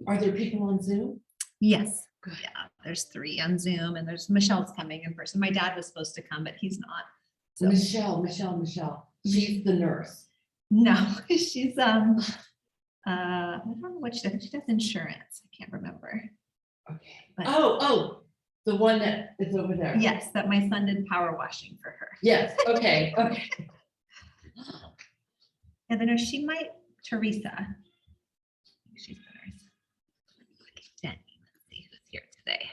Are there people on Zoom? Yes. Yeah, there's 3 on Zoom and there's Michelle's coming in person. My dad was supposed to come, but he's not. So Michelle. She's the nurse. no, she's I don't know what she does. She does insurance. I can't remember. Okay. But- Oh, the one that is over there. Yes, that my son did power washing for her. Yes. Okay. And the nurse, she might, Teresa. She's the nurse. Look at Jenny. Let's see who's here today.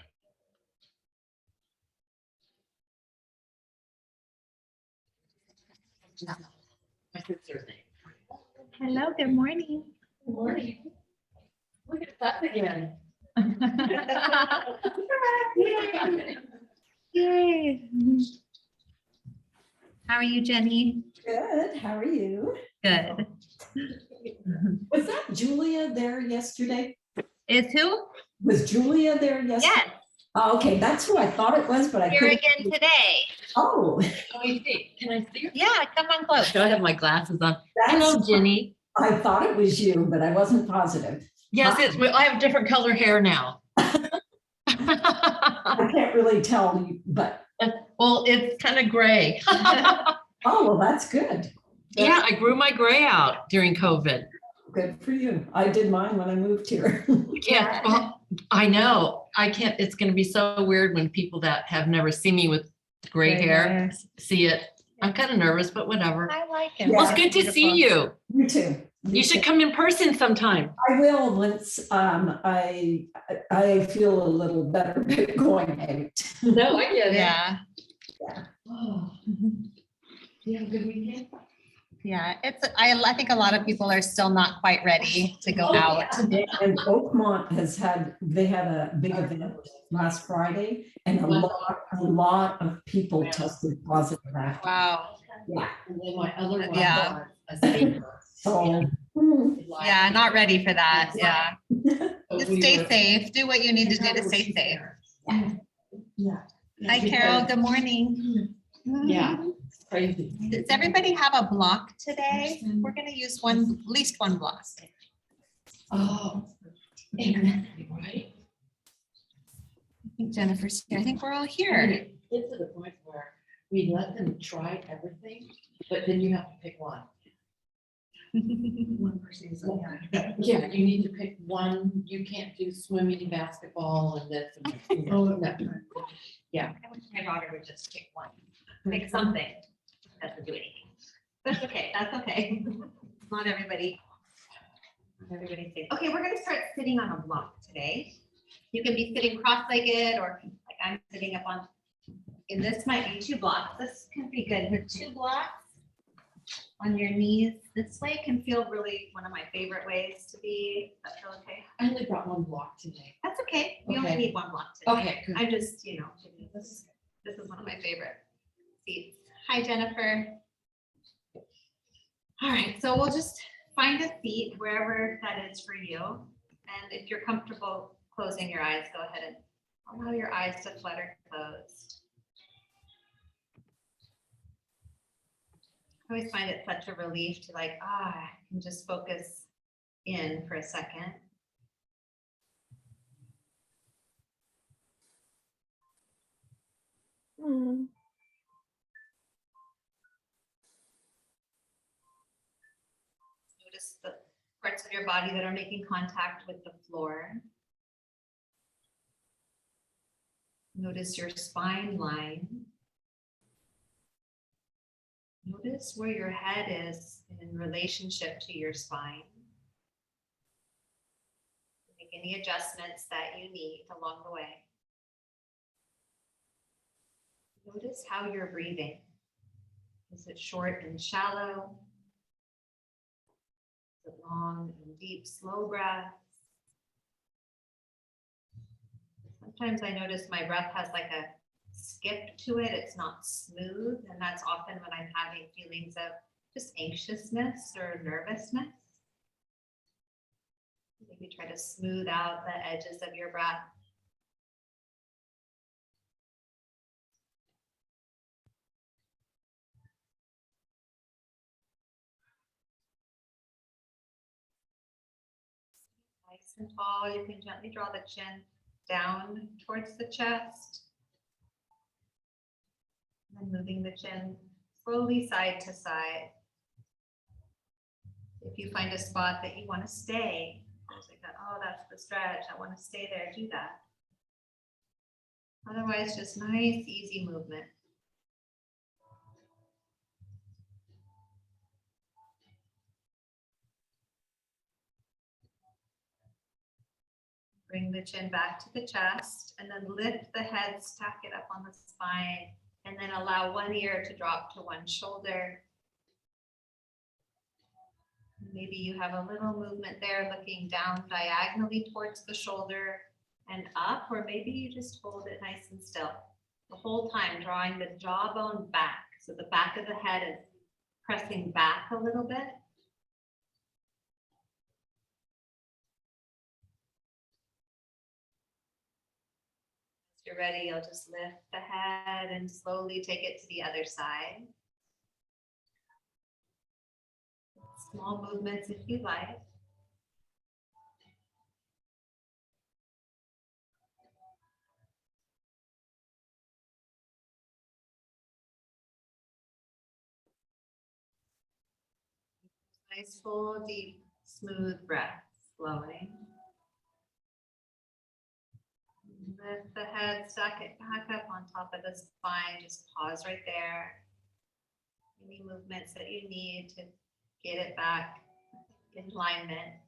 My sister's name. Hello, good morning. Good morning. Look at that again. Yay. How are you, Jenny? Good, how are you? Good. Was that Julia there yesterday? Is who? Was Julia there yesterday? Yes, Oh, okay, that's who I thought it was, but I here couldn't. again today. Oh, Let me see. Can I see her? Yeah, come on close. I have my glasses on. that's, Hello, Jenny. I thought it was you, but I wasn't positive. Yes, I have different color hair now. I can't really tell you, but, Well, it's kind of gray. oh, well, that's good. Yeah, I grew my gray out during COVID. Good for you. I did mine when I moved here. Yeah, well, I know. I can't, it's gonna be so weird when people that have never seen me with gray hair see it. I'm kind of nervous, but whatever. I like it. Well, it's good to see you. You too. You should come in person sometime. I will once I feel a little better going out. No, I get it. Yeah, Oh. You have a good weekend? yeah. I think a lot of people are still not quite ready to go out. And Oakmont they had a big event last Friday and a lot of people tested positive after. Wow. Yeah. And then my other one. Yeah. was a speaker. So, Yeah, not ready for that. Yeah. So Just we stay were- safe. Do what you need to do to stay safe. yeah. Hi, Carol. Good morning. Yeah, it's crazy. Does everybody have a block today? We're gonna use at least one block. Oh. Exactly, right? I think Jennifer's here. I think we're all here. Get to the point where we let them try everything, but then you have to pick one. One person is. Yeah, you need to pick one. You can't do swimming, basketball, and this. Yeah. I wish my daughter would just pick one. Pick something. Doesn't do anything. That's okay. That's okay. Not everybody. Everybody's safe. Okay, we're gonna start sitting on a block today. You can be sitting cross-legged or like I'm sitting up on, and this might be 2 blocks. This can be good. Here, 2 blocks on your knees. This way can feel really one of my favorite ways to be. Does that feel okay? I only brought one block today. That's okay. You only Okay. need 1 block today. Okay, good. I just, this is one of my favorite seats. Hi, Jennifer. All right, so we'll just find a seat wherever that is for you. And if you're comfortable closing your eyes, go ahead and allow your eyes to flutter closed. I always find it such a relief to I can just focus in for a second. Notice the parts of your body that are making contact with the floor. Notice your spine line. Notice where your head is in relationship to your spine. Make any adjustments that you need along the way. Notice how you're breathing. Is it short and shallow? Is it long and deep, slow breaths? Sometimes I notice my breath has like a skip to it. It's not smooth. And that's often when I'm having feelings of just anxiousness or nervousness. Maybe try to smooth out the edges of your breath. Nice Nice and tall. You can gently draw the chin down towards the chest. And moving the chin slowly side to side. If you find a spot that you want to stay, there's like that, oh, that's the stretch, I want to stay there, do that. Otherwise, just nice, easy movement. Bring the chin back to the chest and then lift the head, stack it up on the spine, and then allow one ear to drop to one shoulder. Maybe you have a little movement there looking down diagonally towards the shoulder and up, or maybe you just hold it nice and still the whole time, drawing the jawbone back. So the back of the head is pressing back a little bit. Once you're ready, you'll just lift the head and slowly take it to the other side. Small movements if you like. Nice, full, deep, smooth breath, flowing. Lift the head, stack it back up on top of the spine. Just pause right there. Any movements that you need to get it back in alignment.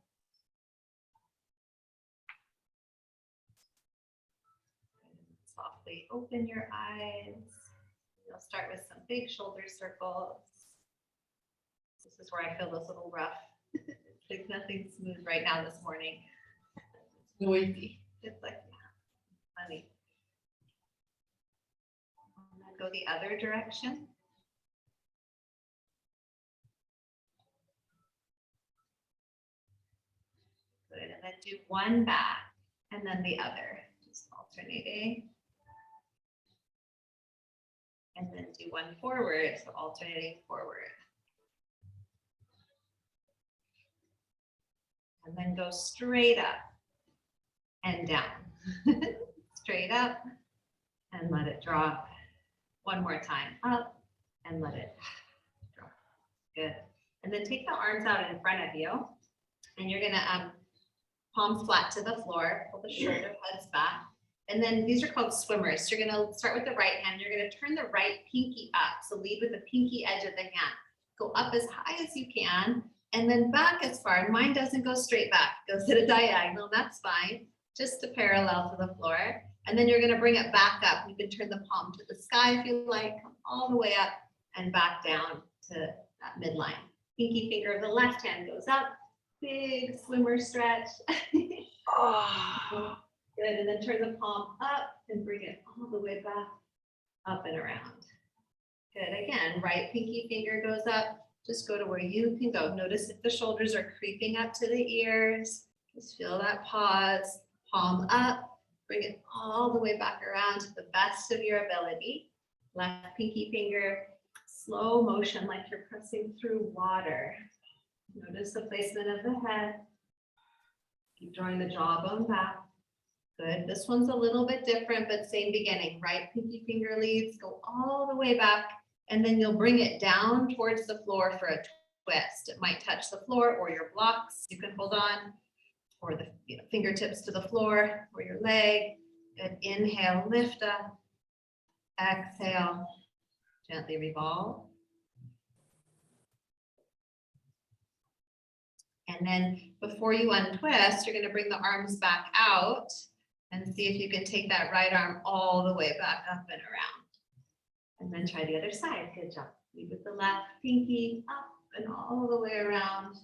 Softly open your eyes. You'll start with some big shoulder circles. This is where I feel this little rough. It's like nothing smooth right now this morning. Noisy. It's like, yeah, funny. And then go the other direction. Good, and then do one back and then the other, just alternating. And then do one forward, so alternating forward. And then go straight up and down. Straight up and let it drop. One more time, up and let it drop. Good. And then take the arms out in front of you. And you're gonna palms flat to the floor, pull the shoulder heads back. And then these are called swimmers. So you're gonna start with the right hand. You're gonna turn the right pinky up. So lead with the pinky edge of the hand. Go up as high as you can and then back as far. Mine doesn't go straight back, it goes at a diagonal, that's fine. Just to parallel to the floor. And then you're gonna bring it back up. You can turn the palm to the sky if you like, come all the way up and back down to that midline. Pinky finger of the left hand goes up. Big swimmer stretch. Oh, good, and then turn the palm up and bring it all the way back, up and around. Good, again, right pinky finger goes up. Just go to where you can go. Notice if the shoulders are creeping up to the ears. Just feel that pause, palm up, bring it all the way back around to the best of your ability. Left pinky finger, slow motion like you're pressing through water. Notice the placement of the head. Keep drawing the jawbone back. Good. This one's a little bit different, but same beginning. Right pinky finger leads, go all the way back, and then you'll bring it down towards the floor for a twist. It might touch the floor or your blocks. You can hold on, or the fingertips to the floor or your leg. Good. Inhale, lift up. Exhale, gently revolve. And then before you untwist, you're going to bring the arms back out and see if you can take that right arm all the way back up and around. And then try the other side. Good job. Lead with the left pinky up and all the way around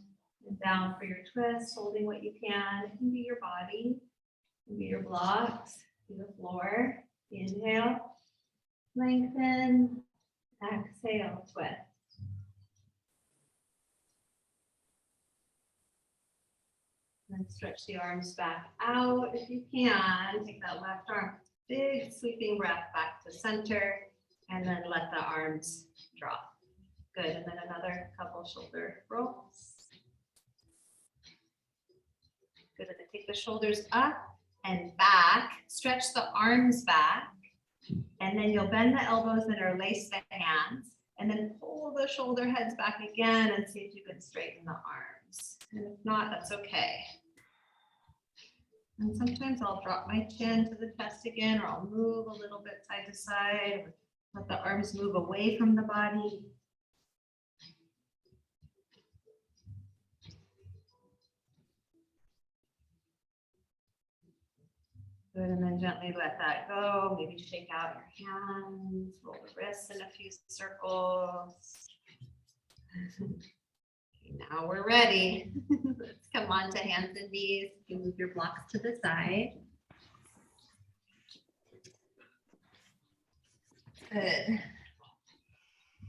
and down for your twist, holding what you can. It can be your body, it can be your blocks, be the floor. Inhale, lengthen, exhale, twist. And then stretch the arms back out if you can. Take that left arm, big sweeping breath back to center, and then let the arms drop. Good, and then another couple shoulder rolls. Good. And then take the shoulders up and back. Stretch the arms back. And then you'll bend the elbows and interlace the hands. And then pull the shoulder heads back again and see if you can straighten the arms. And if not, that's okay. And sometimes I'll drop my chin to the chest again, or I'll move a little bit side to side. Let the arms move away from the body. Good, and then gently let that go. Maybe shake out your hands, roll the wrists in a few circles. Okay, now we're ready. Let's come on to hands and knees. You move your blocks to the side. Good.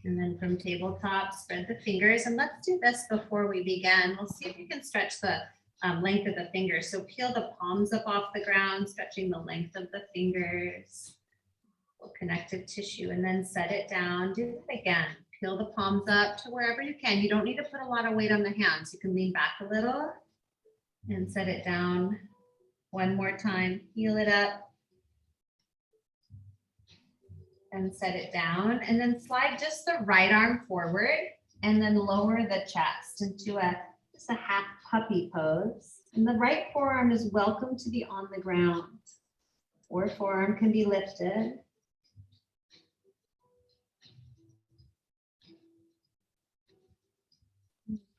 And then from tabletop, spread the fingers. And let's do this before we begin. We'll see if you can stretch the length of the fingers. So peel the palms up off the ground, stretching the length of the fingers. Connective tissue, and then set it down. Do that again. Peel the palms up to wherever you can. You don't need to put a lot of weight on the hands. You can lean back a little and set it down. One more time. Peel it up and set it down, and then slide just the right arm forward and then lower the chest into just a half puppy pose. And the right forearm is welcome to be on the ground, or forearm can be lifted.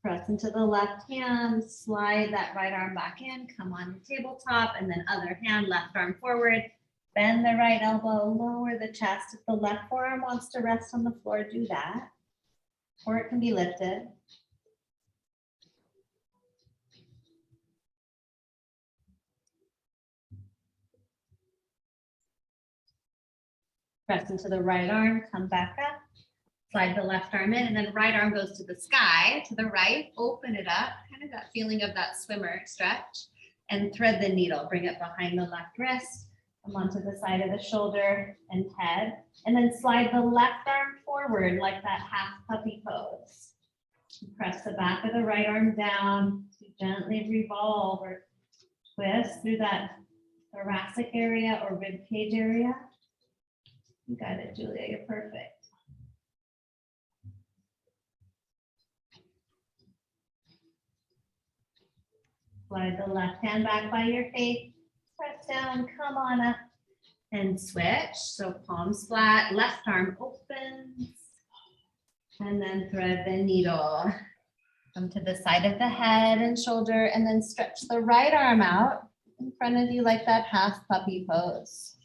Press into the left hand, slide that right arm back in, come on to tabletop, and then other hand, left arm forward. Bend the right elbow, lower the chest. If the left forearm wants to rest on the floor, do that. Or it can be lifted. Press into the right arm, come back up. Slide the left arm in, and then right arm goes to the sky, to the right. Open it up, kind of that feeling of that swimmer stretch. And thread the needle, bring it behind the left wrist. Come onto the side of the shoulder and head, and then slide the left arm forward like that half puppy pose. Press the back of the right arm down to gently revolve or twist through that thoracic area or rib cage area. You got it, Julia, you're perfect. Slide the left hand back by your face. Press down, come on up and switch. So palms flat, left arm opens, and then thread the needle. Come to the side of the head and shoulder, and then stretch the right arm out in front of you like that half puppy pose.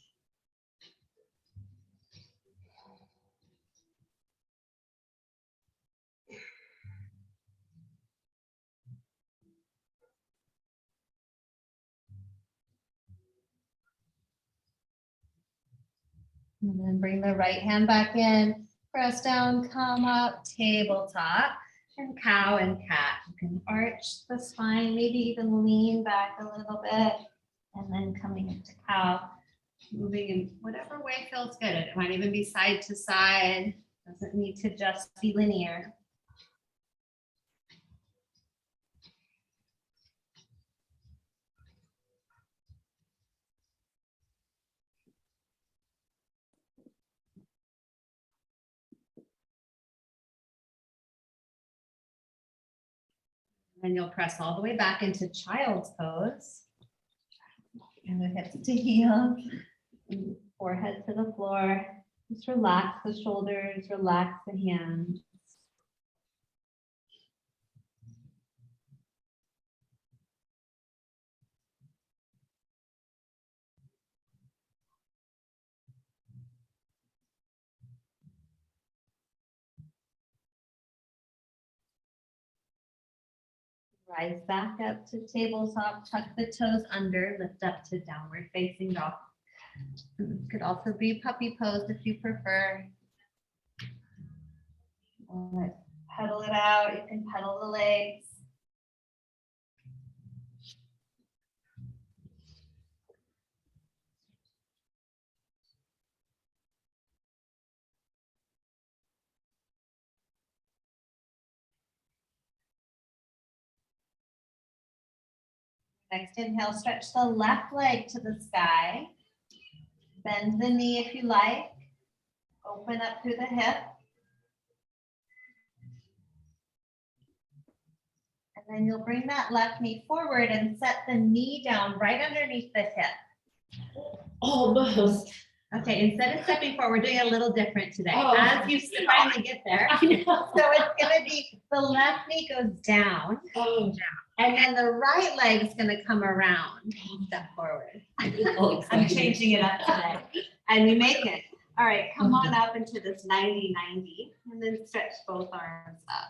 And then bring the right hand back in, press down, come up, tabletop, and cow and cat. You can arch the spine, maybe even lean back a little bit, and then coming into cow, moving in whatever way feels good. It might even be side to side, doesn't need to just be linear. Then you'll press all the way back into child's pose. And the hips to heels, forehead to the floor. Just relax the shoulders, relax the hands. Rise back up to tabletop, tuck the toes under, lift up to downward facing dog. Could also be puppy pose if you prefer. Pedal it out, you can pedal the legs. Next inhale, stretch the left leg to the sky. Bend the knee if you like. Open up through the hip. And then you'll bring that left knee forward and set the knee down right underneath the hip. Almost. Okay, instead of stepping forward, we're doing a little different today. Oh. As you finally get there. I know. So it's gonna be, the left knee goes down, Oh, and then the right leg is gonna come around, step forward. oh, I'm changing it up today. And you make it. All right, come on up into this 90-90, and then stretch both arms up.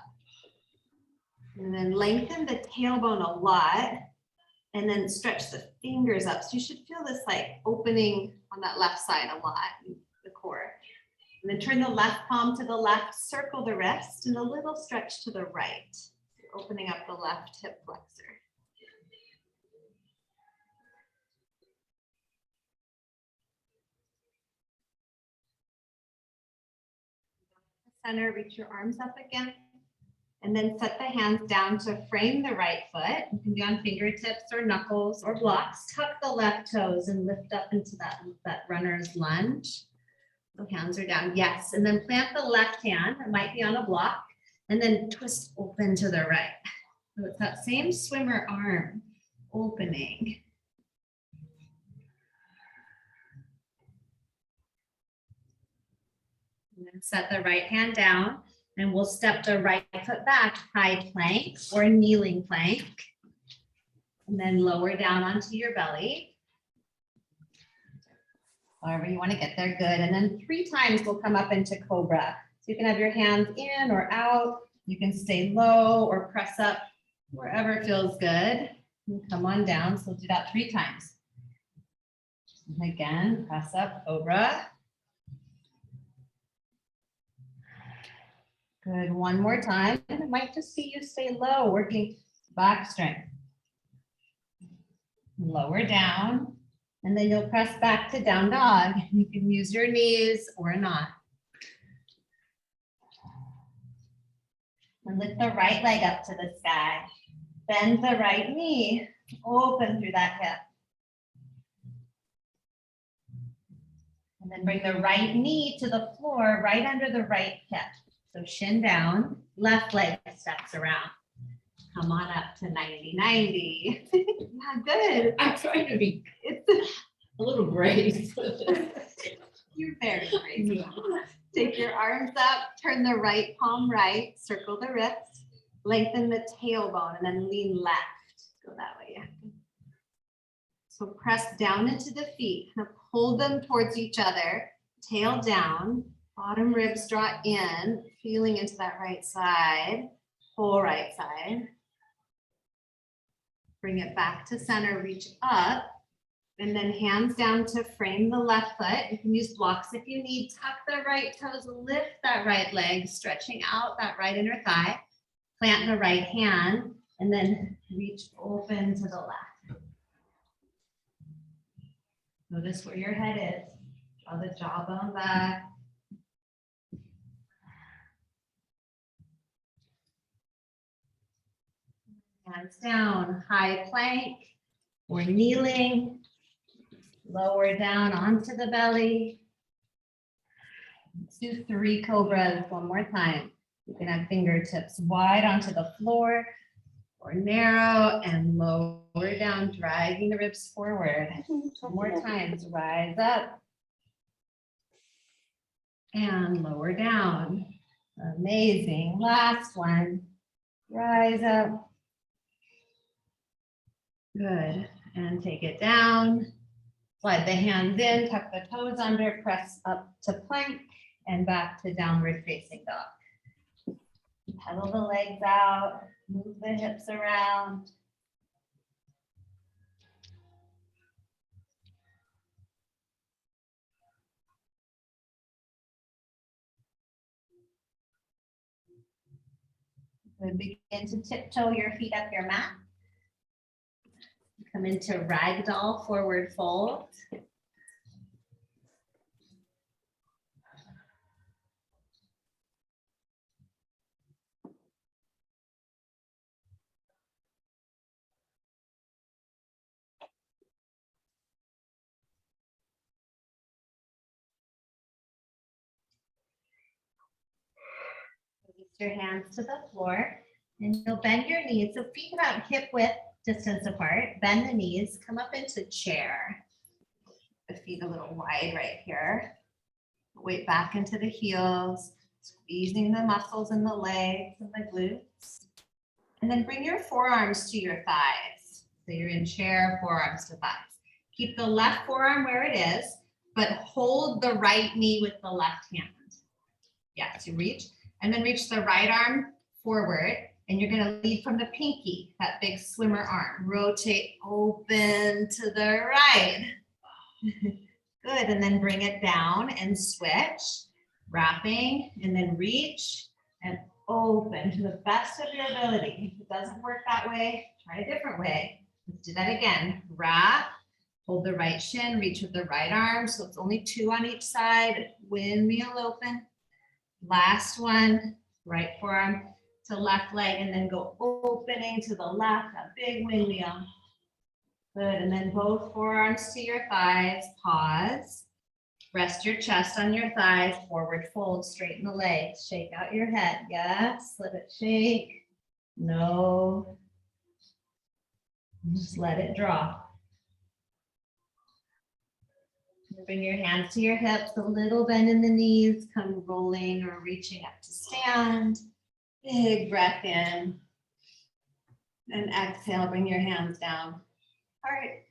And then lengthen the tailbone a lot, and then stretch the fingers up. So you should feel this like opening on that left side a lot, in the core. And then turn the left palm to the left, circle the wrist, and a little stretch to the right. You're opening up the left hip flexor. Center, reach your arms up again. And then set the hands down to frame the right foot. You can be on fingertips or knuckles or blocks. Tuck the left toes and lift up into that runner's lunge. The hands are down, yes. And then plant the left hand, it might be on a block, and then twist open to the right. So it's that same swimmer arm opening. And then set the right hand down. And we'll step the right foot back, high plank or kneeling plank. And then lower down onto your belly. However you want to get there, good. And then 3 times we'll come up into cobra. So you can have your hands in or out. You can stay low or press up wherever feels good. And come on down. So we'll do that 3 times. And again, press up, cobra. Good, one more time. And it might just be you stay low, working back strength. Lower down, and then you'll press back to down dog. You can use your knees or not. And lift the right leg up to the sky. Bend the right knee, open through that hip. And then bring the right knee to the floor, right under the right hip. So shin down, left leg steps around. Come on up to 90-90. Yeah, good. I'm trying to be It's a little brave. You're very brave. Take your arms up, turn the right palm right, circle the wrist, lengthen the tailbone, and then lean left. Go that way. Yeah. So press down into the feet, kind of hold them towards each other, tail down. Bottom ribs draw in, feeling into that right side, whole right side. Bring it back to center, reach up, and then hands down to frame the left foot. You can use blocks if you need. Tuck the right toes, lift that right leg, stretching out that right inner thigh. Plant the right hand, and then reach open to the left. Notice where your head is. Draw the jawbone back. Hands down, high plank or kneeling, lower down onto the belly. Let's do 3 cobras one more time. You can have fingertips wide onto the floor or narrow and lower down, dragging the ribs forward. 2 more times, rise up and lower down. Amazing, last one, rise up. Good, and take it down. Slide the hands in, tuck the toes under, press up to plank and back to downward facing dog. Pedal the legs out, move the hips around. Good, begin to tiptoe your feet up your mat. Come into ragdoll forward fold. your hands to the floor and you'll bend your knees. So feet about hip width distance apart. Bend the knees, come up into chair. The feet a little wide right here. Weight back into the heels, squeezing the muscles in the legs and the glutes. And then bring your forearms to your thighs. So you're in chair, forearms to thighs. Keep the left forearm where it is, but hold the right knee with the left hand. Yes, you reach, and then reach the right arm forward, and you're gonna lead from the pinky, that big swimmer arm. Rotate open to the right. Good, and then bring it down and switch, wrapping, and then reach and open to the best of your ability. If it doesn't work that way, try a different way. Let's do that again. Wrap, hold the right shin, reach with the right arm. So it's only 2 on each side. Windmill open. Last one, right forearm to left leg, and then go opening to the left, a big windmill. Good, and then both forearms to your thighs, pause. Rest your chest on your thighs, forward fold, straighten the legs, shake out your head. Yes, let it shake. No. Just let it drop. Bring your hands to your hips, a little bend in the knees, come rolling or reaching up to stand. Big breath in. And exhale, bring your hands down. Heart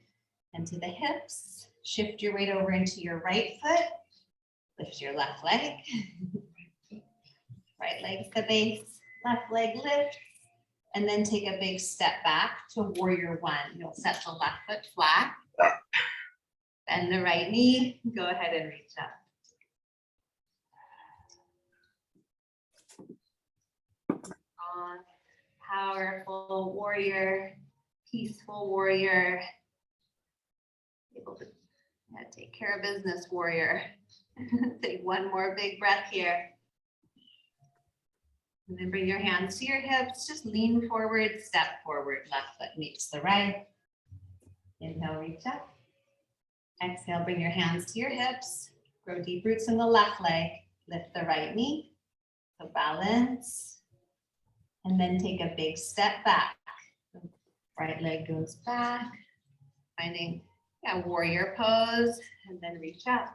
and to the hips. Shift your weight over into your right foot. Lift your left leg. Right leg's the base, left leg lifts. And then take a big step back to warrior one. You'll set the left foot flat. Bend the right knee. Go ahead and reach up. Powerful warrior, peaceful warrior. Able to take care of business warrior. Take one more big breath here. And then bring your hands to your hips. Just lean forward, step forward. Left foot meets the right. Inhale, reach up. Exhale, bring your hands to your hips. Grow deep roots in the left leg. Lift the right knee. So balance. And then take a big step back. Right leg goes back. Finding a warrior pose. And then reach up.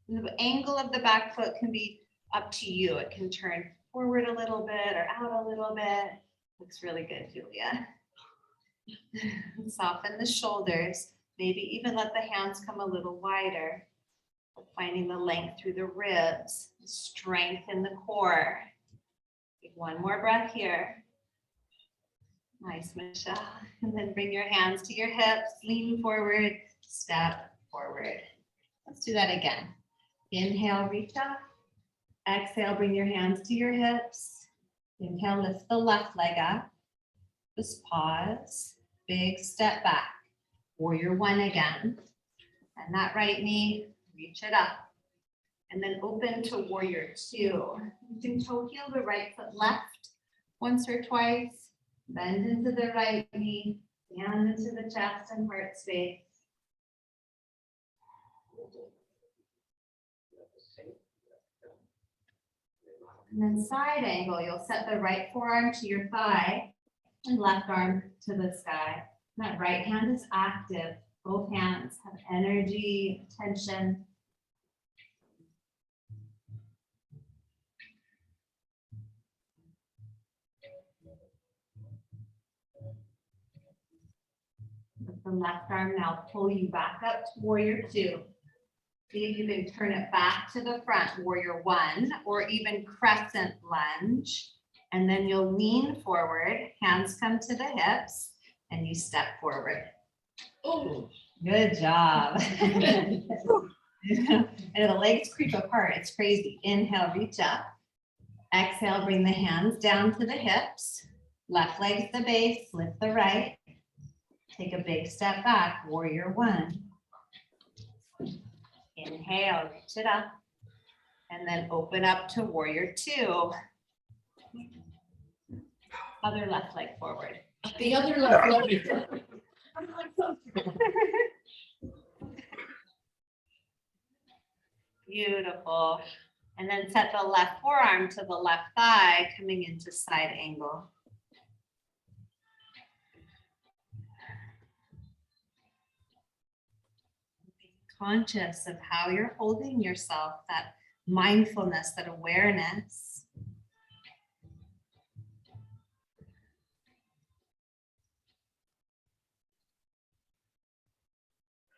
And the angle of the back foot can be up to you. It can turn forward a little bit or out a little bit. Looks really good, Julia. Soften the shoulders. Maybe even let the hands come a little wider. Finding the length through the ribs, strength in the core. Take one more breath here. Nice, Michelle. And then bring your hands to your hips, lean forward, step forward. Let's do that again. Inhale, reach up. Exhale, bring your hands to your hips. Inhale, lift the left leg up. Just pause. Big step back. Warrior one again. And that right knee, reach it up. And then open to warrior two. You can toe heel the right foot left once or twice. Bend into the right knee, down into the chest and heart space. And then side angle, you'll set the right forearm to your thigh and left arm to the sky. That right hand is active. Both hands have energy, tension. With the left arm now pull you back up to warrior two. See if you can turn it back to the front, warrior one, or even crescent lunge. And then you'll lean forward, hands come to the hips, and you step forward. Oh, good job. And the legs creep apart, it's crazy. Inhale, reach up. Exhale, bring the hands down to the hips. Left leg's the base, lift the right. Take a big step back, warrior one. Inhale, reach it up. And then open up to warrior two. Other left leg forward. The other left leg. Beautiful. And then set the left forearm to the left thigh, coming into side angle. Be conscious of how you're holding yourself, that mindfulness, that awareness.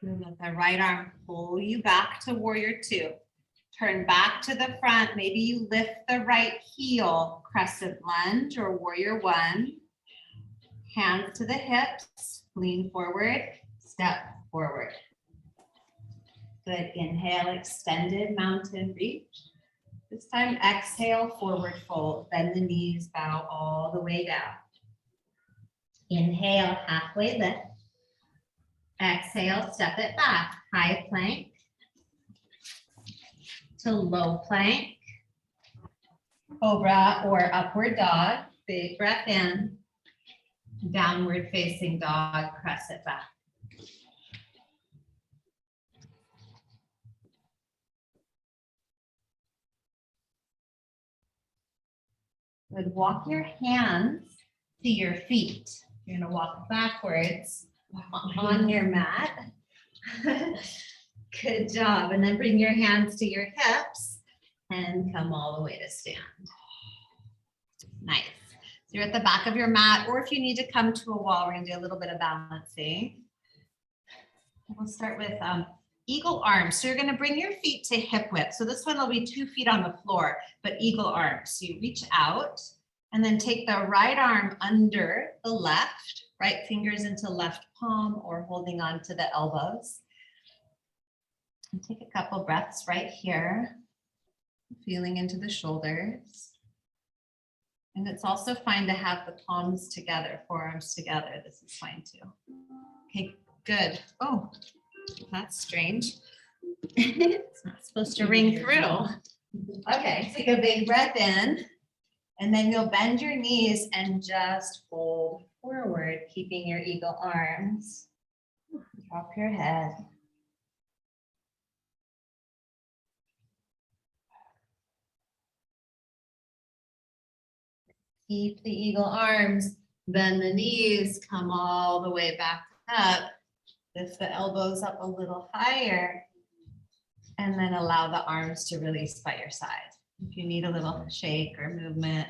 And let the right arm pull you back to warrior two. Turn back to the front. Maybe you lift the right heel, crescent lunge or warrior one. Hands to the hips, lean forward, step forward. Good, inhale, extended mountain reach. This time, exhale, forward fold. Bend the knees, bow all the way down. Inhale, halfway lift. Exhale, step it back. High plank to low plank. Cobra or upward dog. Big breath in. Downward facing dog, press it back. Good, walk your hands to your feet. You're gonna walk backwards on your mat. Good job. And then bring your hands to your hips and come all the way to stand. Nice. So you're at the back of your mat, or if you need to come to a wall, we're gonna do a little bit of balancing. We'll start with eagle arms. So you're gonna bring your feet to hip width. So this one will be 2 feet on the floor, but eagle arms. So you reach out and then take the right arm under the left, right fingers into left palm or holding on to the elbows. And take a couple breaths right here, feeling into the shoulders. And it's also fine to have the palms together, forearms together. This is fine too. Okay, good. Oh, that's strange. It's not supposed to ring through. Okay, take a big breath in, and then you'll bend your knees and just fold forward, keeping your eagle arms. Drop your head. Keep the eagle arms, bend the knees, come all the way back up. Lift the elbows up a little higher, and then allow the arms to release by your side. If you need a little shake or movement.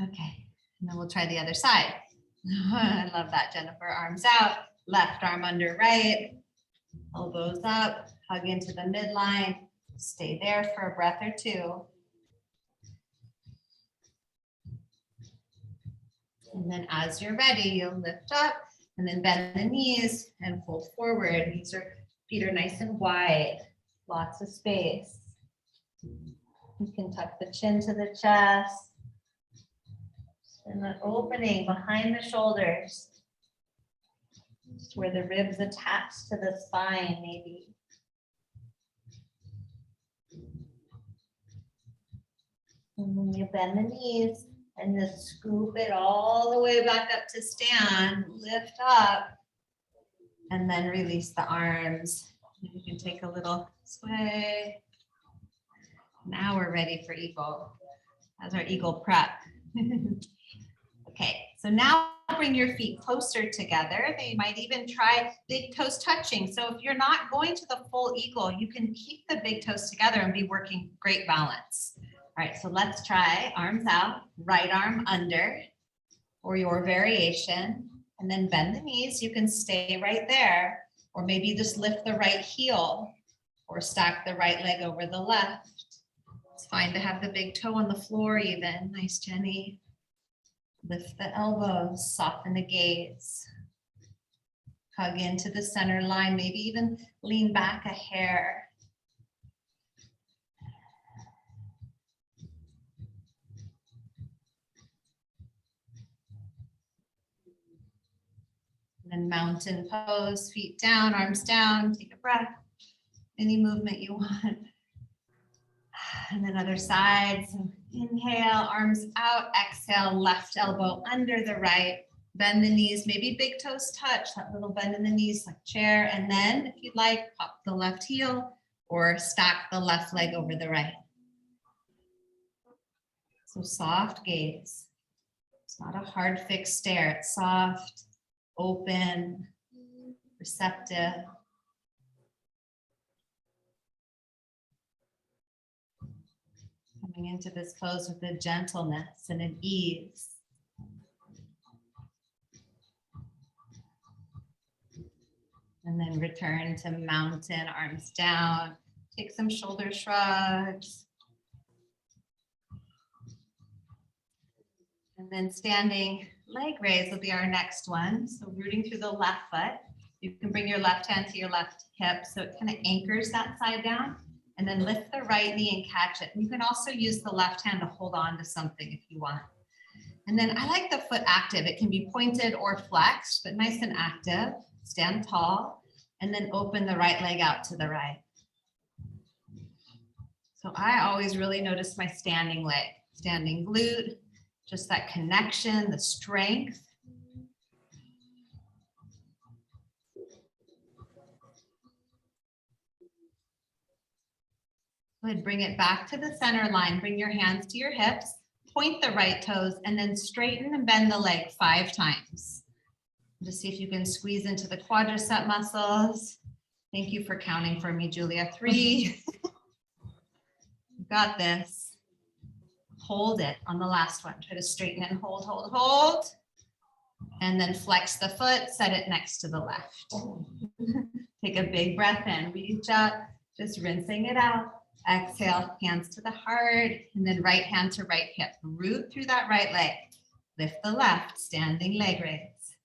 Okay, and then we'll try the other side. I love that, Jennifer. Arms out, left arm under right, elbows up, hug into the midline. Stay there for a breath or two. And then as you're ready, you'll lift up and then bend the knees and fold forward. Feet are nice and wide, lots of space. You can tuck the chin to the chest. And the opening behind the shoulders, where the ribs attach to the spine maybe. And then you bend the knees and just scoop it all the way back up to stand, lift up, and then release the arms. You can take a little sway. Now we're ready for eagle. That's our eagle prep. Okay, so now bring your feet closer together. They might even try big toes touching. So if you're not going to the full eagle, you can keep the big toes together and be working great balance. All right, so let's try arms out, right arm under, or your variation, and then bend the knees. You can stay right there, or maybe just lift the right heel or stack the right leg over the left. It's fine to have the big toe on the floor even. Nice, Jenny. Lift the elbows, soften the gaze. Hug into the center line, maybe even lean back a hair. And then mountain pose, feet down, arms down, take a breath. Any movement you want. And then other side. So inhale, arms out, exhale, left elbow under the right. Bend the knees, maybe big toes touch, that little bend in the knees like chair. And then if you'd like, pop the left heel or stack the left leg over the right. So soft gaze. It's not a hard fixed stare. It's soft, open, receptive. Coming into this pose with a gentleness and an ease. And then return to mountain, arms down. Take some shoulder shrugs. And then standing leg raise will be our next one. So rooting through the left foot. You can bring your left hand to your left hip so it kind of anchors that side down. And then lift the right knee and catch it. And you can also use the left hand to hold on to something if you want. And then I like the foot active. It can be pointed or flexed, but nice and active. Stand tall and then open the right leg out to the right. So I always really notice my standing leg, standing glute, just that connection, the strength. Go ahead, bring it back to the center line. Bring your hands to your hips, point the right toes, and then straighten and bend the leg 5 times. Just see if you can squeeze into the quadricep muscles. Thank you for counting for me, Julia. 3. You got this. Hold it on the last one. Try to straighten and hold, hold, hold. And then flex the foot, set it next to the left. Take a big breath in, reach up, just rinsing it out. Exhale, hands to the heart, and then right hand to right hip. Root through that right leg. Lift the left, standing leg raise.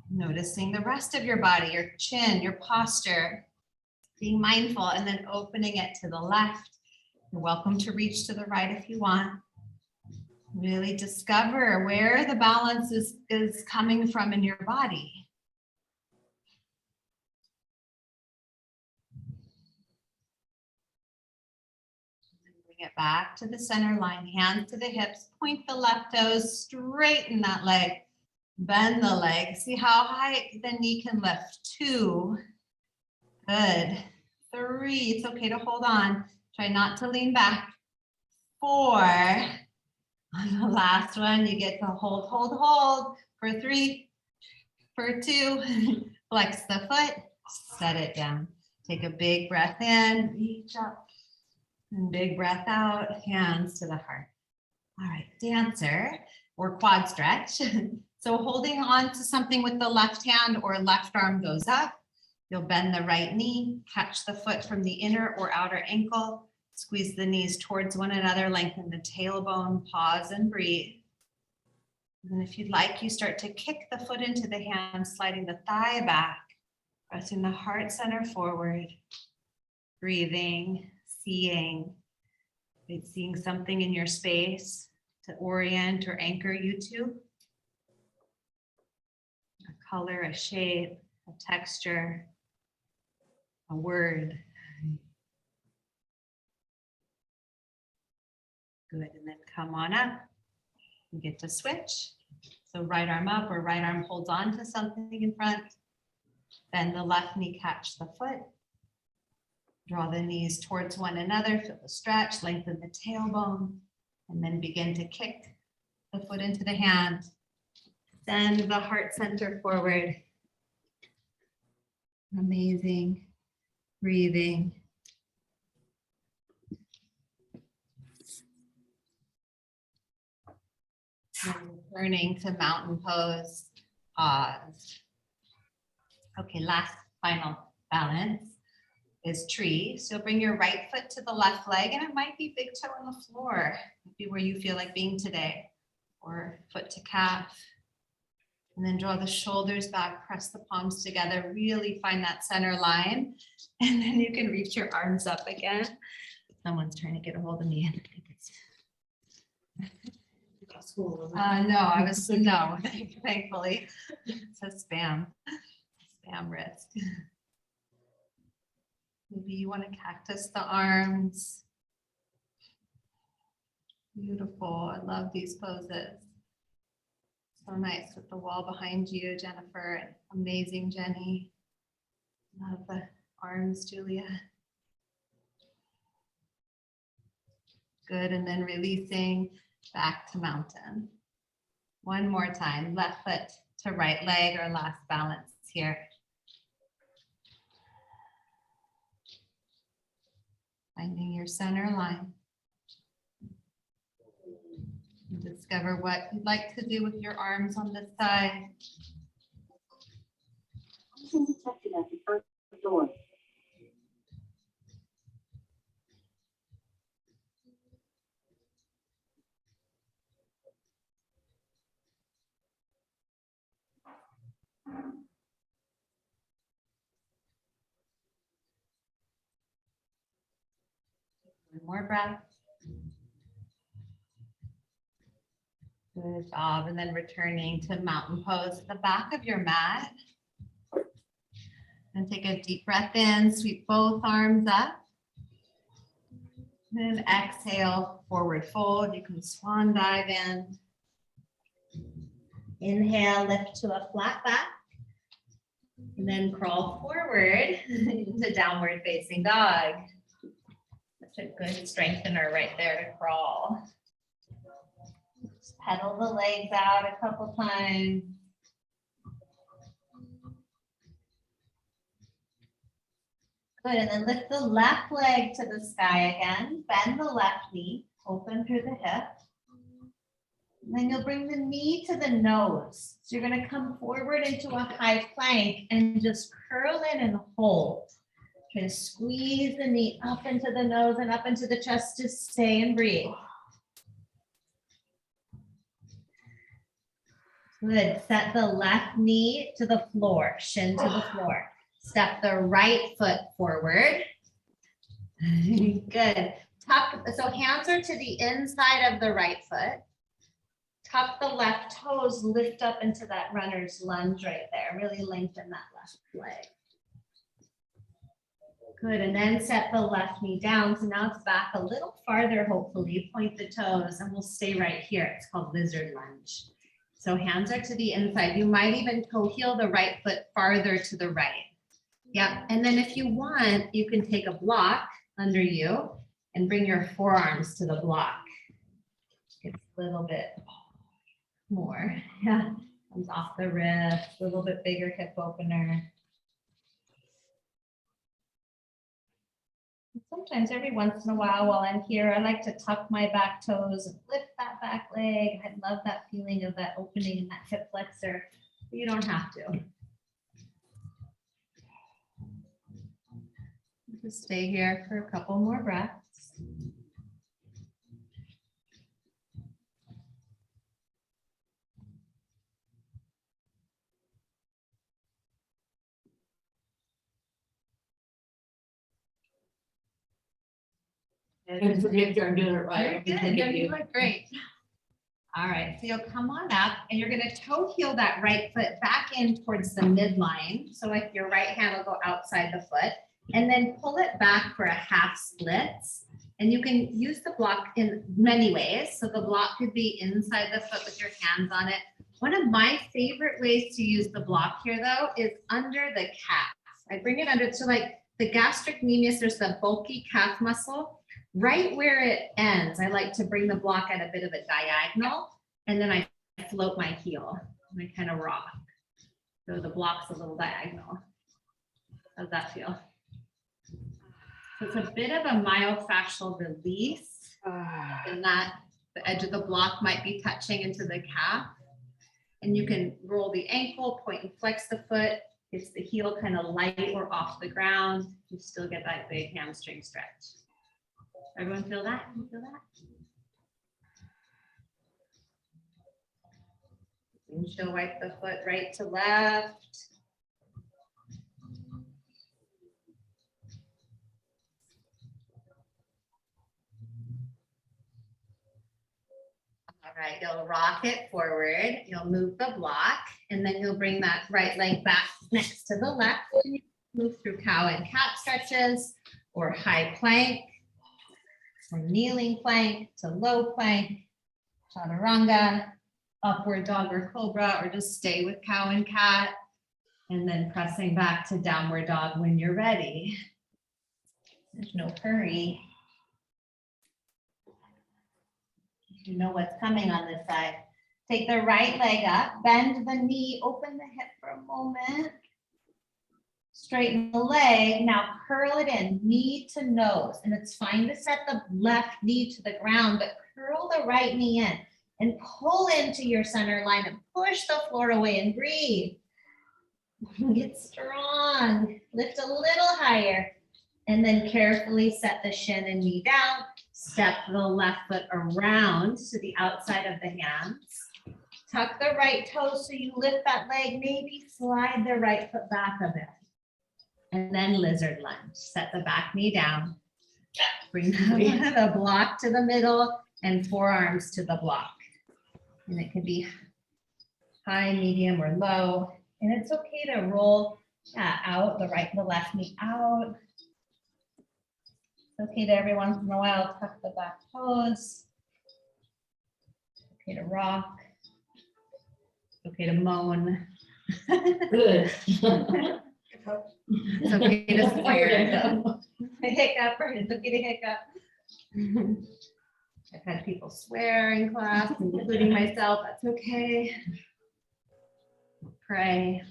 Noticing the rest of your body, your chin, your posture. Being mindful and then opening it to the left. You're welcome to reach to the right if you want. Really discover where the balance is coming from in your body. Bring it back to the center line, hands to the hips, point the left toes, straighten that leg, bend the leg. See how high the knee can lift. 2. Good. 3. It's okay to hold on. Try not to lean back. 4. On the last one, you get to hold, hold, hold for 3, for 2. Flex the foot, set it down. Take a big breath in, reach up, and big breath out, hands to the heart. All right, dancer or quad stretch. So holding on to something with the left hand or left arm goes up. You'll bend the right knee, catch the foot from the inner or outer ankle, squeeze the knees towards one another, lengthen the tailbone, pause and breathe. And then if you'd like, you start to kick the foot into the hand, sliding the thigh back, pressing the heart center forward, breathing, seeing something in your space to orient or anchor you to. A color, a shape, a texture, a word. Good, and then come on up. You get to switch. So right arm up or right arm holds on to something in front. Bend the left knee, catch the foot. Draw the knees towards one another, feel the stretch, lengthen the tailbone, and then begin to kick the foot into the hand. Send the heart center forward. Amazing. Breathing. And returning to mountain pose, pause. Okay, last final balance is tree. So bring your right foot to the left leg, and it might be big toe on the floor. Maybe where you feel like being today, or foot to calf. And then draw the shoulders back, press the palms together, really find that center line. And then you can reach your arms up again. Someone's trying to get a hold of me. No, I was, no, thankfully. It's a spam risk. Maybe you want to cactus the arms. Beautiful, I love these poses. So nice with the wall behind you, Jennifer. Amazing, Jenny. Love the arms, Julia. Good, and then releasing back to mountain. One more time, left foot to right leg, or last balance here. Finding your center line. Discover what you'd like to do with your arms on this side. Detected at the front door. One more breath. Good job. And then returning to mountain pose at the back of your mat. And take a deep breath in, sweep both arms up. Then exhale, forward fold. You can swan dive in. Inhale, lift to a flat back. And then crawl forward into downward facing dog. Such a good strengthener right there to crawl. Just pedal the legs out a couple times. Good, and then lift the left leg to the sky again. Bend the left knee, open through the hip. And then you'll bring the knee to the nose. So you're going to come forward into a high plank and just curl in and hold. Try to squeeze the knee up into the nose and up into the chest. Just stay and breathe. Good. Set the left knee to the floor, shin to the floor. Step the right foot forward. Good. Tuck, so hands are to the inside of the right foot. Tuck the left toes, lift up into that runner's lunge right there. Really lengthen that left leg. Good, and then set the left knee down. So now it's back a little farther, hopefully. Point the toes and we'll stay right here. It's called lizard lunge. So hands are to the inside. You might even toe heel the right foot farther to the right. Yep, and then if you want, you can take a block under you and bring your forearms to the block. It's a little bit more. Yeah, comes off the wrist, a little bit bigger hip opener. Sometimes every once in a while I'm here, I like to tuck my back toes and lift that back leg. I love that feeling of that opening in that hip flexor. But you don't have to. Just stay here for a couple more breaths. And forget you're doing it right. You're good. You look great. All right, so you'll come on up and you're going to toe heel that right foot back in towards the midline. So like your right hand will go outside the foot and then pull it back for a half splits. And you can use the block in many ways. So the block could be inside the foot with your hands on it. One of my favorite ways to use the block here though is under the calf. I bring it under, so like the gastrocnemius, there's the bulky calf muscle. Right where it ends, I like to bring the block at a bit of a diagonal, and then I float my heel and I kind of rock. So the block's a little diagonal. How's that feel? So it's a bit of a myofascial release, and that the edge of the block might be touching into the calf. And you can roll the ankle, point and flex the foot. It's the heel kind of light or off the ground. You still get that big hamstring stretch. Everyone feel that? You feel that? Windshield wipe the foot right to left. All right, you'll rock it forward. You'll move the block, and then you'll bring that right leg back next to the left. And you move through cow and cat stretches, or high plank, from kneeling plank to low plank, chaturanga, upward dog or cobra, or just stay with cow and cat, and then pressing back to downward dog when you're ready. There's no hurry. You know what's coming on this side. Take the right leg up, bend the knee, open the hip for a moment. Straighten the leg, now curl it in, knee to nose. And it's fine to set the left knee to the ground, but curl the right knee in and pull into your center line and push the floor away and breathe. Get strong, lift a little higher, and then carefully set the shin and knee down. Step the left foot around to the outside of the hands. Tuck the right toe so you lift that leg, maybe slide the right foot back a bit. And then lizard lunge. Set the back knee down. Bring the block to the middle and forearms to the block. And it can be high, medium, or low. And it's okay to roll out the left knee out. It's okay to every once in a while tuck the back toes. Okay to rock. Okay to moan. Good. It's okay to swear. Hiccup, right? It's okay to hiccup. I've had people swear in class, including myself. That's okay. Pray.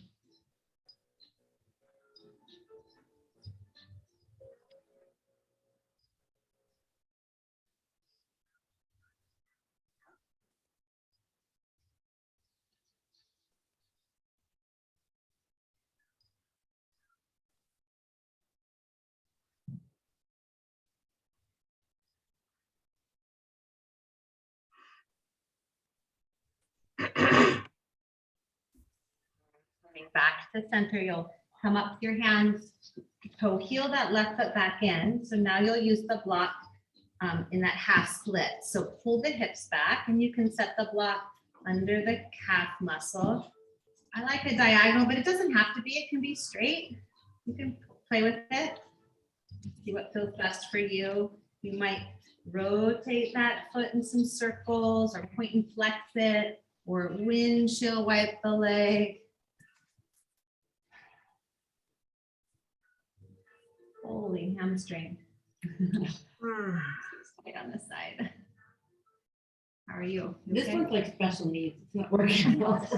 Coming back to center, you'll come up with your hands, toe heel that left foot back in. So now you'll use the block in that half split. So pull the hips back and you can set the block under the calf muscle. I like a diagonal, but it doesn't have to be. It can be straight. You can play with it. See what feels best for you. You might rotate that foot in some circles or point and flex it or windshield wipe the leg. Holy hamstring. Right on this side. How are you? You This okay? one's like special needs. It's not working well. So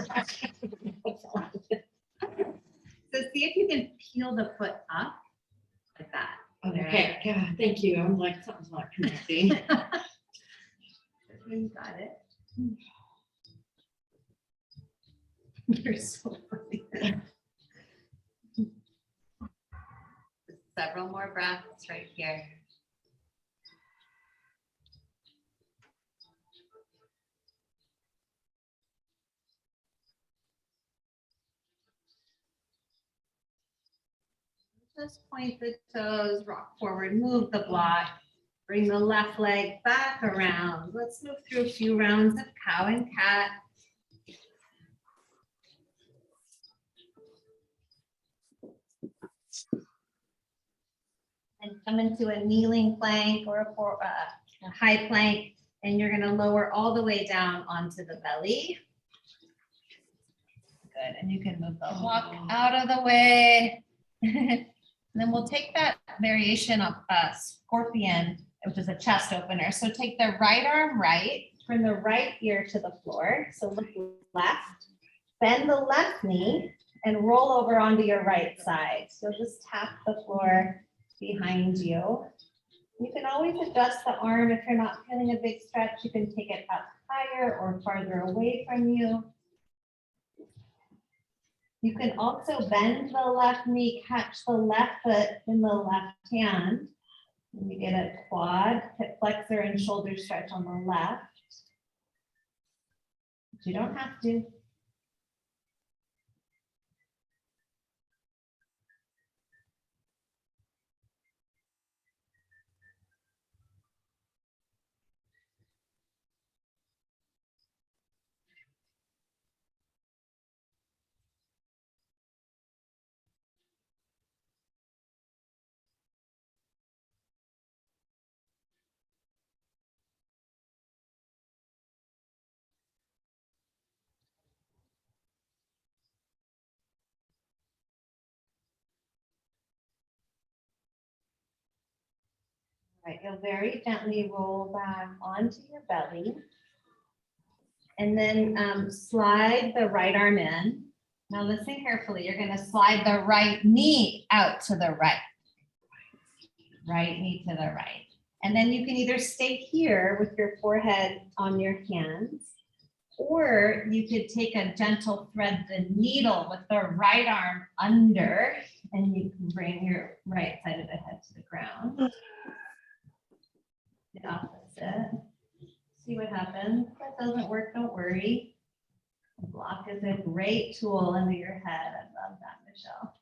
see if you can peel the foot up like that. Okay, God, thank you. I'm like, something's not connecting. You got it. You're so funny. Several more breaths right here. Just point the toes, rock forward, move the block, bring the left leg back around. Let's move through a few rounds of cow and cat. And come into a kneeling plank or a high plank, and you're going to lower all the way down onto the belly. Good, and you can move the block out of the way. And then we'll take that variation of scorpion, which is a chest opener. So take the right arm right, bring the right ear to the floor. So look left, bend the left knee and roll over onto your right side. So just tap the floor behind you. You can always adjust the arm if you're not feeling a big stretch. You can take it up higher or farther away from you. You can also bend the left knee, catch the left foot in the left hand. And you get a quad, hip flexor and shoulder stretch on the left. But you don't have to. Right, you'll very gently roll back onto your belly. And then slide the right arm in. Now listen carefully. You're going to slide the right knee out to the right. Right knee to the right. And then you can either stay here with your forehead on your hands, or you could take a gentle thread the needle with the right arm under, and you can bring your right side of the head to the ground. The opposite. See what happens. If that doesn't work, don't worry. The block is a great tool under your head. I love that, Michelle.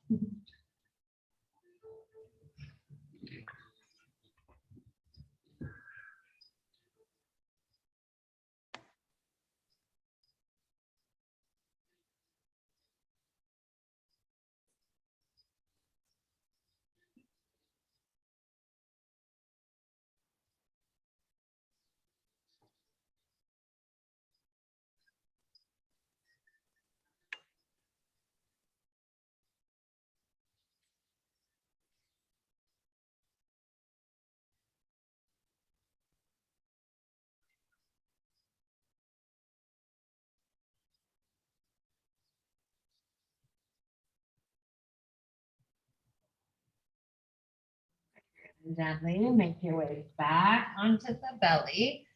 Gently make your way back onto the belly.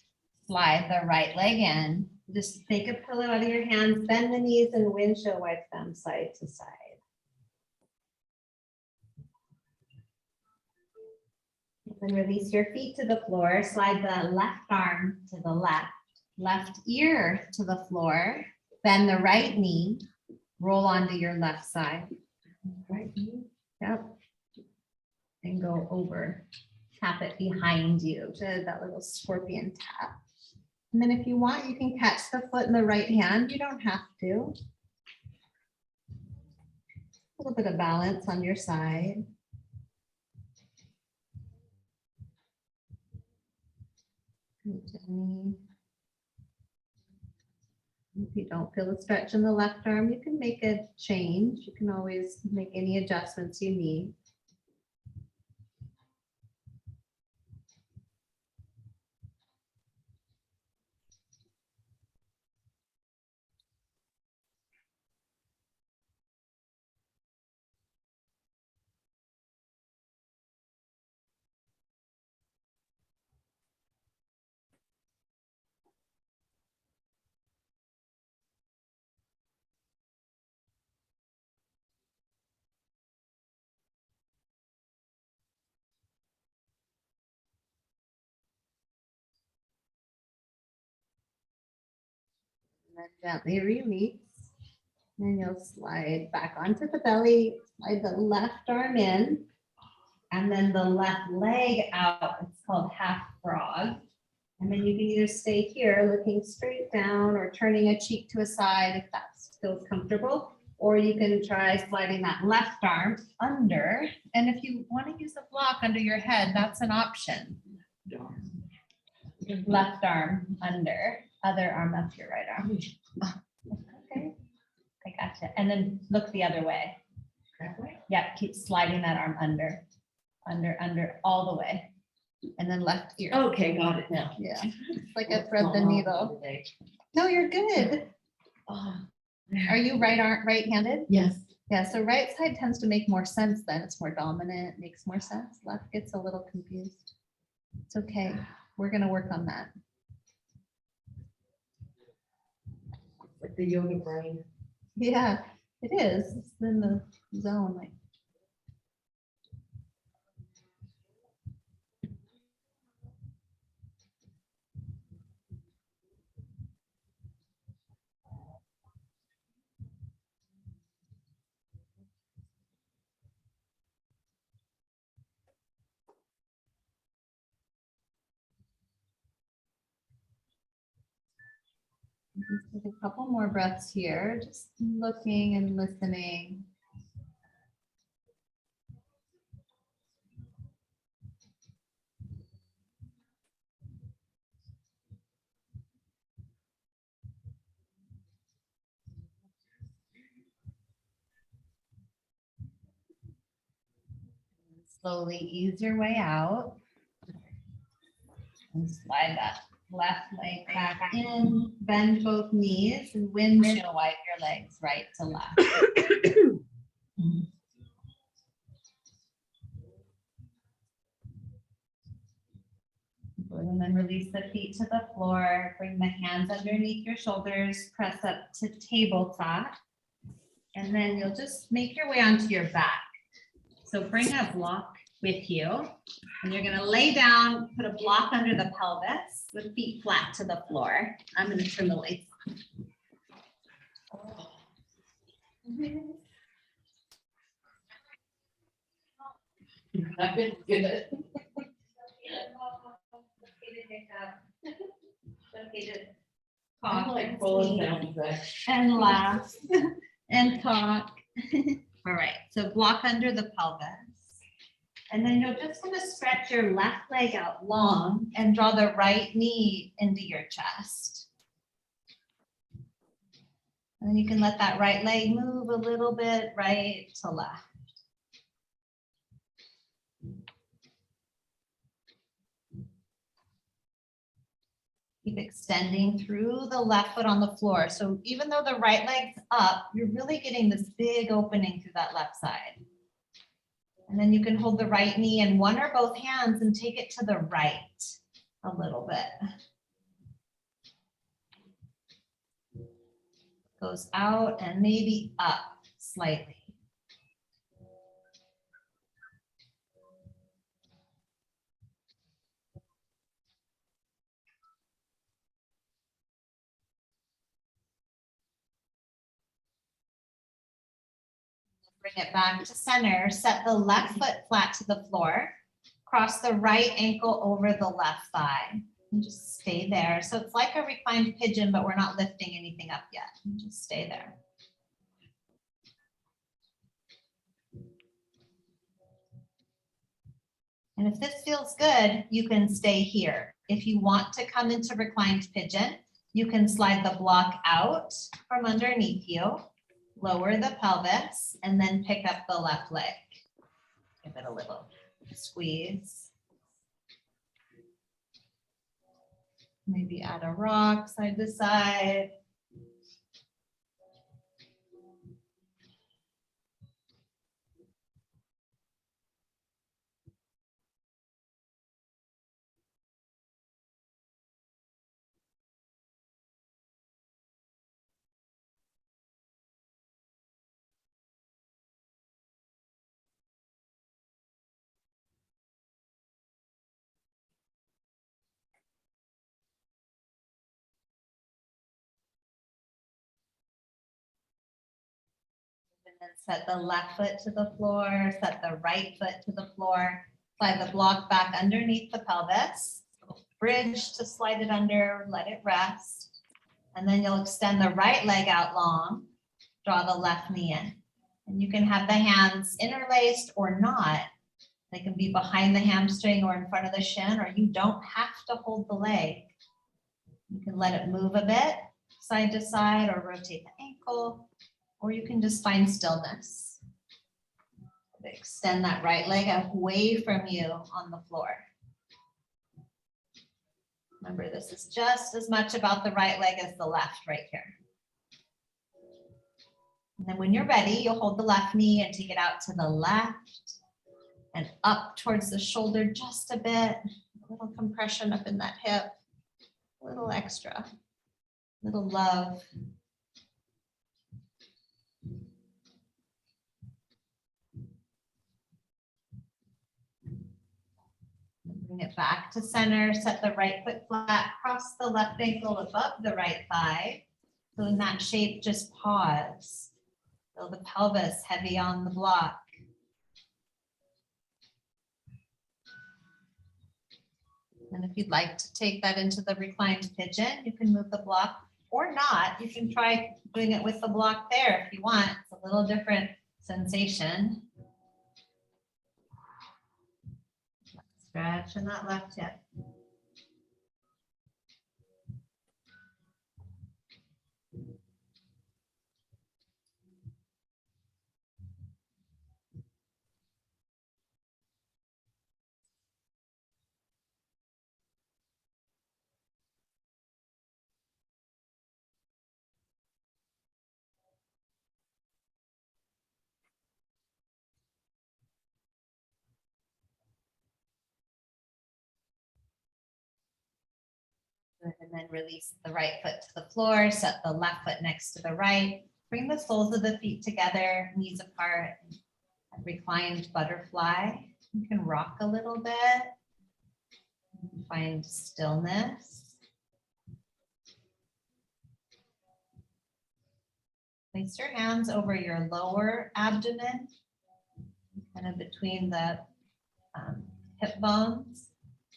Slide the right leg in. Just take a pillow out of your hands, bend the knees and windshield wipe them side to side. And then release your feet to the floor. Slide the left arm to the left ear to the floor. Bend the right knee. Roll onto your left side. Right knee. Yep. And go over. Tap it behind you to that little scorpion tap. And then if you want, you can catch the foot in the right hand. You don't have to. A little bit of balance on your side. Gently. If you don't feel a stretch in the left arm, you can make a change. You can always make any adjustments you need. And then gently release. And you'll slide back onto the belly, slide the left arm in, and then the left leg out. It's called half frog. And then you can either stay here looking straight down or turning a cheek to a side if that feels comfortable, or you can try sliding that left arm under. And if you want to use a block under your head, that's an option. Left arm under, other arm up to your right arm. Okay, I gotcha. And then look the other way. Yep, keep sliding that arm under, all the way. And then left ear. Okay, got it now. Yeah, it's like a thread the needle. No, you're good. Are you right-handed? Yes. Yeah, so right side tends to make more sense then. It's more dominant, makes more sense. Left gets a little confused. It's okay. We're gonna work on that. Like the yoga brain. Yeah, it is. It's in the zone, like. Just take a couple more breaths here, just looking and listening. Slowly ease your way out. And slide that left leg back in, bend both knees and windshield wipe your legs right to left. Good, and then release the feet to the floor, bring the hands underneath your shoulders, press up to tabletop. And then you'll just make your way onto your back. So bring a block with you, and you're gonna lay down, put a block under the pelvis with feet flat to the floor. I'm gonna turn the lights on. I've been good. I'm like rolling down the And laugh and talk. All right, so block under the pelvis. And then you're just gonna stretch your left leg out long and draw the right knee into your chest. And then you can let that right leg move a little bit right to left. Keep extending through the left foot on the floor. So even though the right leg's up, you're really getting this big opening through that left side. And then you can hold the right knee in one or both hands and take it to the right a little bit. Goes out and maybe up slightly. Bring it back to center. Set the left foot flat to the floor. Cross the right ankle over the left thigh. And just stay there. So it's like a reclined pigeon, but we're not lifting anything up yet. Just stay there. And if this feels good, you can stay here. If you want to come into reclined pigeon, you can slide the block out from underneath you. Lower the pelvis and then pick up the left leg. Give it a little squeeze. Maybe add a rock side to side. And then set the left foot to the floor, set the right foot to the floor, slide the block back underneath the pelvis, bridge to slide it under, let it rest. And then you'll extend the right leg out long, draw the left knee in. And you can have the hands interlaced or not. They can be behind the hamstring or in front of the shin, or you don't have to hold the leg. You can let it move a bit, side to side, or rotate the ankle. Or you can just find stillness. Extend that right leg away from you on the floor. Remember, this is just as much about the right leg as the left right here. And then when you're ready, you'll hold the left knee and take it out to the left and up towards the shoulder just a bit. A little compression up in that hip, a little extra, little love. Bring it back to center, set the right foot flat, cross the left ankle above the right thigh. So in that shape, just pause. Feel the pelvis heavy on the block. And if you'd like to take that into the reclined pigeon, you can move the block or not. You can try doing it with the block there if you want. It's a little different sensation. Stretch in that left hip. Good, and then release the right foot to the floor, set the left foot next to the right. Bring the soles of the feet together, knees apart. Reclined butterfly. You can rock a little bit. Find stillness. Place your hands over your lower abdomen, kind of between the hip bones,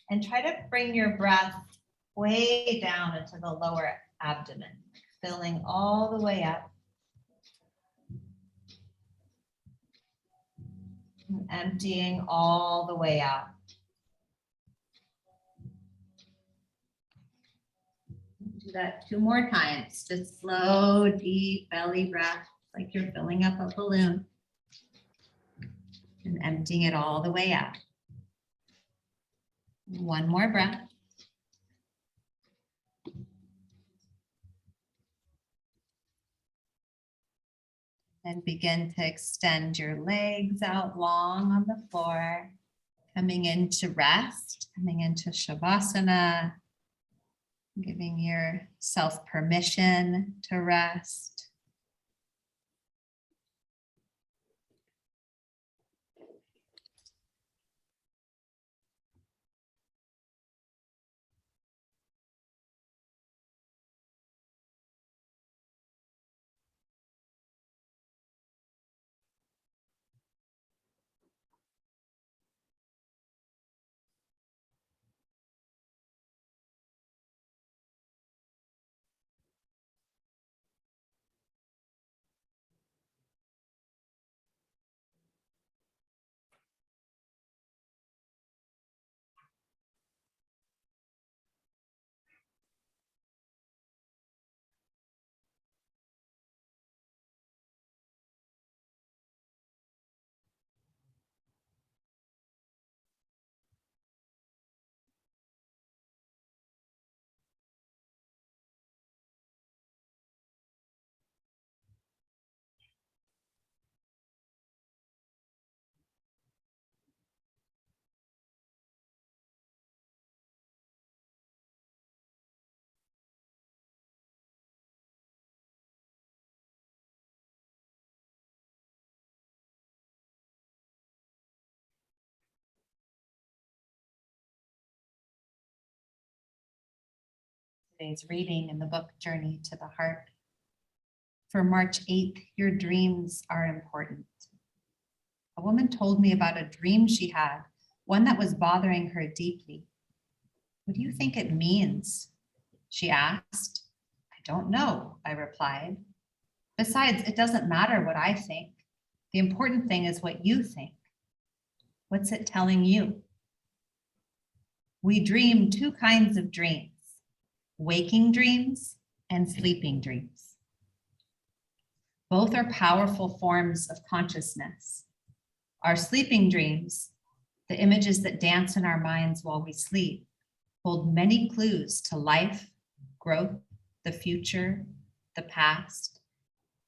and try to bring your breath way down into the lower abdomen, filling all the way up. And emptying all the way out. Do that 2 more times. Just slow, deep belly breath, like you're filling up a balloon. And emptying it all the way out. 1 more breath. And begin to extend your legs out long on the floor, coming into rest, coming into Shavasana, giving yourself permission to rest. Today's reading in the book Journey to the Heart. For March 8th, your dreams are important. A woman told me about a dream she had, one that was bothering her deeply. What do you think it means? She asked. I don't know, I replied. Besides, it doesn't matter what I think. The important thing is what you think. What's it telling you? We dream 2 kinds of dreams, waking dreams and sleeping dreams. Both are powerful forms of consciousness. Our sleeping dreams, the images that dance in our minds while we sleep, hold many clues to life, growth, the future, the past,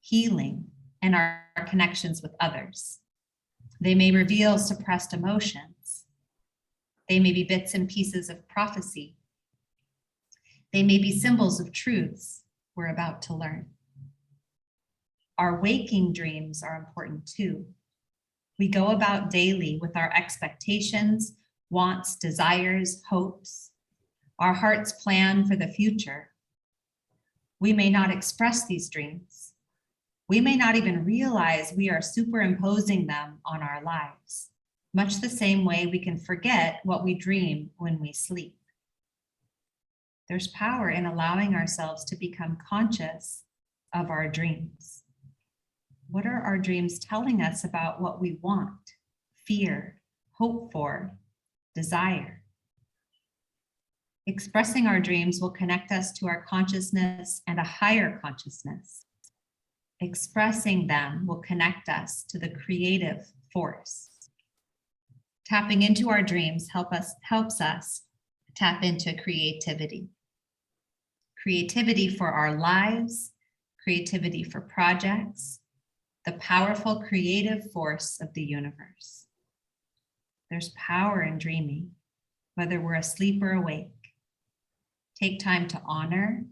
healing, and our connections with others. They may reveal suppressed emotions. They may be bits and pieces of prophecy. They may be symbols of truths we're about to learn. Our waking dreams are important too. We go about daily with our expectations, wants, desires, hopes. Our hearts plan for the future. We may not express these dreams. We may not even realize we are superimposing them on our lives, much the same way we can forget what we dream when we sleep. There's power in allowing ourselves to become conscious of our dreams. What are our dreams telling us about what we want, fear, hope for, desire? Expressing our dreams will connect us to our consciousness and a higher consciousness. Expressing them will connect us to the creative force. Tapping into our dreams helps us tap into creativity. Creativity for our lives, creativity for projects, the powerful creative force of the universe. There's power in dreaming, whether we're asleep or awake. Take time to honor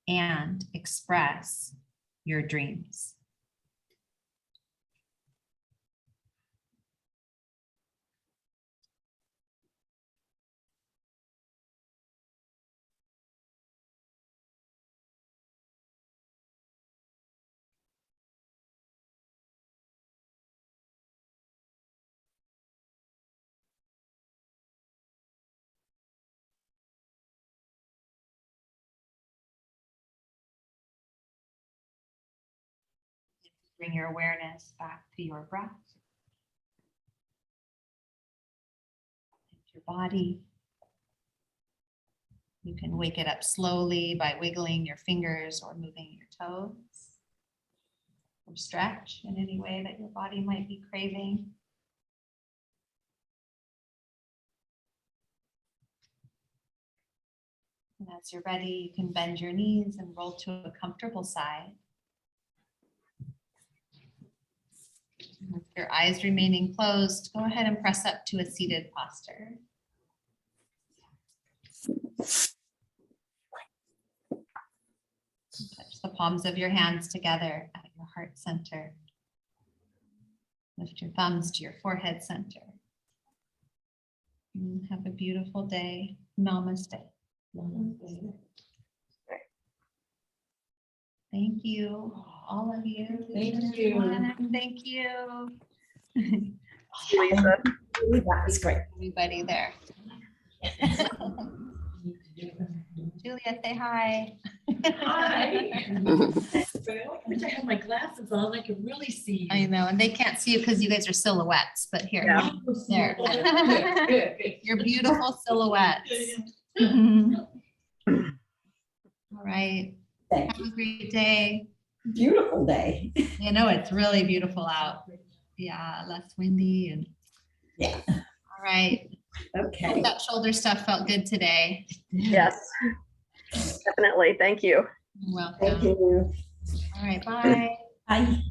and express your dreams. Bring your awareness back to your breath, your body. You can wake it up slowly by wiggling your fingers or moving your toes. Or stretch in any way that your body might be craving. And as you're ready, you can bend your knees and roll to a comfortable side. With your eyes remaining closed, go ahead and press up to a seated posture. Touch the palms of your hands together at your heart center. Lift your thumbs to your forehead center. And have a beautiful day. Namaste. Namaste. Thank you, all of you. Thank you. Thank you. Lisa. That was great. Everybody there. Julia, say hi. Hi. I wish I had my glasses on. I could really see you. I know, and they can't see you because you guys are silhouettes, but here. Yeah. There. Good, good, good. Your beautiful silhouettes. All right. Thank Have a great day. you. Beautiful day. You know, it's really beautiful out. Yeah, less windy and. Yeah. All right. Okay. Hope that shoulder stuff felt good today. Yes, definitely. Thank you. You're welcome. Thank you. All right, bye. Bye.